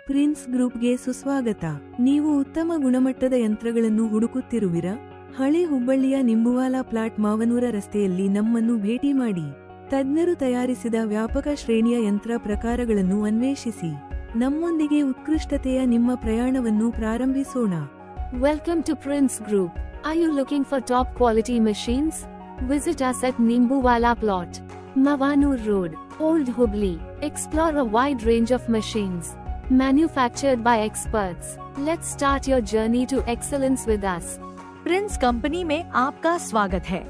Prince ಗ್ರೂಪ್ಗೆ ಸುಸ್ವಾಗತ. ನೀವು ಉತ್ತಮ ಗುಣಮಟ್ಟದ ಯಂತ್ರಗಳನ್ನು ಹುಡುಕುತ್ತಿರುವಿರಾ? ಹಳೆ ಹುಬ್ಬಳ್ಳಿಯ ನಿಂಬುವಾಲ ಪ್ಲಾಟ್ ಮಾವನೂರ ರಸ್ತೆಯಲ್ಲಿ ನಮ್ಮನ್ನು ಭೇಟಿ ಮಾಡಿ. ತಜ್ಞರು ತಯಾರಿಸಿದ ವ್ಯಾಪಕ ಶ್ರೇಣಿಯ ಯಂತ್ರ ಪ್ರಕಾರಗಳನ್ನು ಅನ್ವೇಷಿಸಿ. ನಮ್ಮೊಂದಿಗೆ ಉತ್ಕೃಷ್ಟತೆಯ ನಿಮ್ಮ ಪ್ರಯಾಣವನ್ನು ಪ್ರಾರಂಭಿಸೋಣ. Welcome to Prince Group. Are you looking for top quality machines? Visit us at Nimbuwala Plot, Mavanur Road, Old Hubli. Explore a wide range of machines, manufactured by experts. Let's start your journey to excellence with us. Prince company में आपका स्वागत है।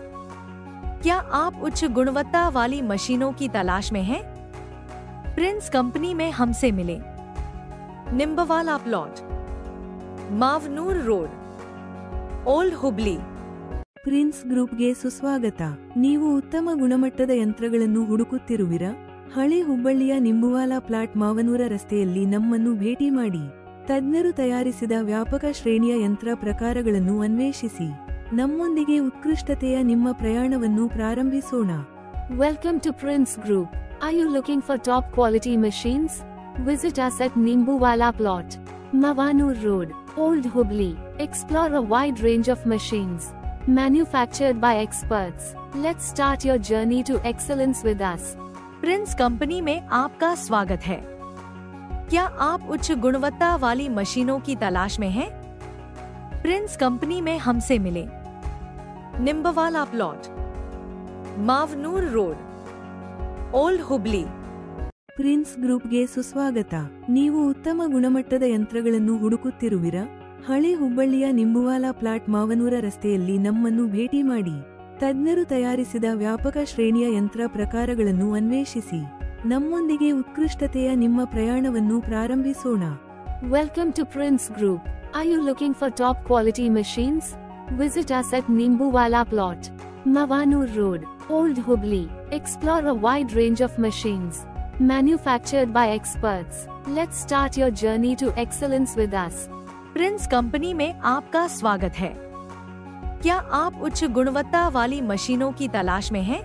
क्या आप उच्च गुणवत्ता वाली मशीनों की तलाश में हैं? प्रिंस कंपनी में हमसे मिलें। Nimbwala plot, Mavnur road, old Hubli. Prince ಗ್ರೂಪ್ಗೆ ಸುಸ್ವಾಗತ. ನೀವು ಉತ್ತಮ ಗುಣಮಟ್ಟದ ಯಂತ್ರಗಳನ್ನು ಹುಡುಕುತ್ತಿರುವಿರಾ? ಹಳೆ ಹುಬ್ಬಳ್ಳಿಯ ನಿಂಬುವಾಲ ಪ್ಲಾಟ್ ಮಾವನೂರ ರಸ್ತೆಯಲ್ಲಿ ನಮ್ಮನ್ನು ಭೇಟಿ ಮಾಡಿ. ತಜ್ಞರು ತಯಾರಿಸಿದ ವ್ಯಾಪಕ ಶ್ರೇಣಿಯ ಯಂತ್ರ ಪ್ರಕಾರಗಳನ್ನು ಅನ್ವೇಷಿಸಿ. ನಮ್ಮೊಂದಿಗೆ ಉತ್ಕೃಷ್ಟತೆಯ ನಿಮ್ಮ ಪ್ರಯಾಣವನ್ನು ಪ್ರಾರಂಭಿಸೋಣ. Welcome to Prince Group. Are you looking for top quality machines? Visit us at Nimbuwala Plot, Mavanur Road, Old Hubli. Explore a wide range of machines, manufactured by experts. Let's start your journey to excellence with us. Prince company में आपका स्वागत है। क्या आप उच्च गुणवत्ता वाली मशीनों की तलाश में हैं? प्रिंस कंपनी में हमसे मिलें। Nimbwala plot, Mavnur road, old Hubli. Prince ಗ್ರೂಪ್ಗೆ ಸುಸ್ವಾಗತ. ನೀವು ಉತ್ತಮ ಗುಣಮಟ್ಟದ ಯಂತ್ರಗಳನ್ನು ಹುಡುಕುತ್ತಿರುವಿರಾ? ಹಳೆ ಹುಬ್ಬಳ್ಳಿಯ ನಿಂಬುವಾಲ ಪ್ಲಾಟ್ ಮಾವನೂರ ರಸ್ತೆಯಲ್ಲಿ ನಮ್ಮನ್ನು ಭೇಟಿ ಮಾಡಿ. ತಜ್ಞರು ತಯಾರಿಸಿದ ವ್ಯಾಪಕ ಶ್ರೇಣಿಯ ಯಂತ್ರ ಪ್ರಕಾರಗಳನ್ನು ಅನ್ವೇಷಿಸಿ. ನಮ್ಮೊಂದಿಗೆ ಉತ್ಕೃಷ್ಟತೆಯ ನಿಮ್ಮ ಪ್ರಯಾಣವನ್ನು ಪ್ರಾರಂಭಿಸೋಣ. Welcome to Prince Group. Are you looking for top quality machines? Visit us at Nimbuwala Plot, Mavanur Road, Old Hubli. Explore a wide range of machines, manufactured by experts. Let's start your journey to excellence with us. Prince company में आपका स्वागत है। क्या आप उच्च गुणवत्ता वाली मशीनों की तलाश में हैं?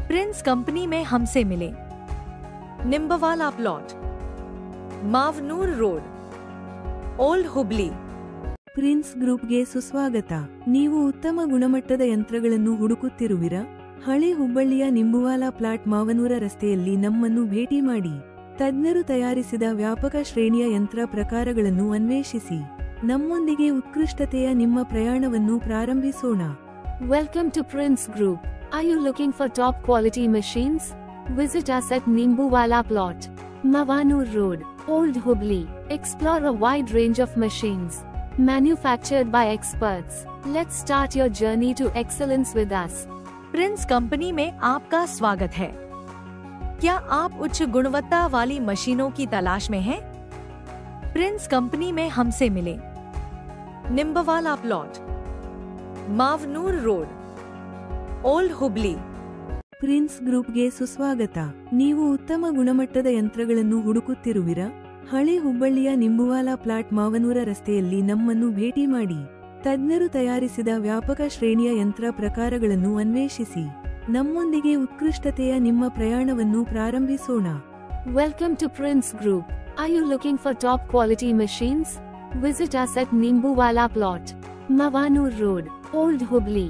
प्रिंस कंपनी में हमसे मिलें। Nimbwala plot, Mavnur road, old Hubli. Prince ಗ್ರೂಪ್ಗೆ ಸುಸ್ವಾಗತ. ನೀವು ಉತ್ತಮ ಗುಣಮಟ್ಟದ ಯಂತ್ರಗಳನ್ನು ಹುಡುಕುತ್ತಿರುವಿರಾ? ಹಳೆ ಹುಬ್ಬಳ್ಳಿಯ ನಿಂಬುವಾಲ ಪ್ಲಾಟ್ ಮಾವನೂರ ರಸ್ತೆಯಲ್ಲಿ ನಮ್ಮನ್ನು ಭೇಟಿ ಮಾಡಿ. ತಜ್ಞರು ತಯಾರಿಸಿದ ವ್ಯಾಪಕ ಶ್ರೇಣಿಯ ಯಂತ್ರ ಪ್ರಕಾರಗಳನ್ನು ಅನ್ವೇಷಿಸಿ. ನಮ್ಮೊಂದಿಗೆ ಉತ್ಕೃಷ್ಟತೆಯ ನಿಮ್ಮ ಪ್ರಯಾಣವನ್ನು ಪ್ರಾರಂಭಿಸೋಣ. Welcome to Prince Group. Are you looking for top quality machines? Visit us at Nimbuwala Plot, Mavanur Road, Old Hubli. Explore a wide range of machines, manufactured by experts. Let's start your journey to excellence with us. Prince company में आपका स्वागत है। क्या आप उच्च गुणवत्ता वाली मशीनों की तलाश में हैं? प्रिंस कंपनी में हमसे मिलें। Nimbwala plot, Mavnur road, old Hubli. Prince ಗ್ರೂಪ್ಗೆ ಸುಸ್ವಾಗತ. ನೀವು ಉತ್ತಮ ಗುಣಮಟ್ಟದ ಯಂತ್ರಗಳನ್ನು ಹುಡುಕುತ್ತಿರುವಿರಾ? ಹಳೆ ಹುಬ್ಬಳ್ಳಿಯ ನಿಂಬುವಾಲ ಪ್ಲಾಟ್ ಮಾವನೂರ ರಸ್ತೆಯಲ್ಲಿ ನಮ್ಮನ್ನು ಭೇಟಿ ಮಾಡಿ. ತಜ್ಞರು ತಯಾರಿಸಿದ ವ್ಯಾಪಕ ಶ್ರೇಣಿಯ ಯಂತ್ರ ಪ್ರಕಾರಗಳನ್ನು ಅನ್ವೇಷಿಸಿ. ನಮ್ಮೊಂದಿಗೆ ಉತ್ಕೃಷ್ಟತೆಯ ನಿಮ್ಮ ಪ್ರಯಾಣವನ್ನು ಪ್ರಾರಂಭಿಸೋಣ. Welcome to Prince Group. Are you looking for top quality machines? Visit us at Nimbuwala Plot, Mavanur Road, Old Hubli.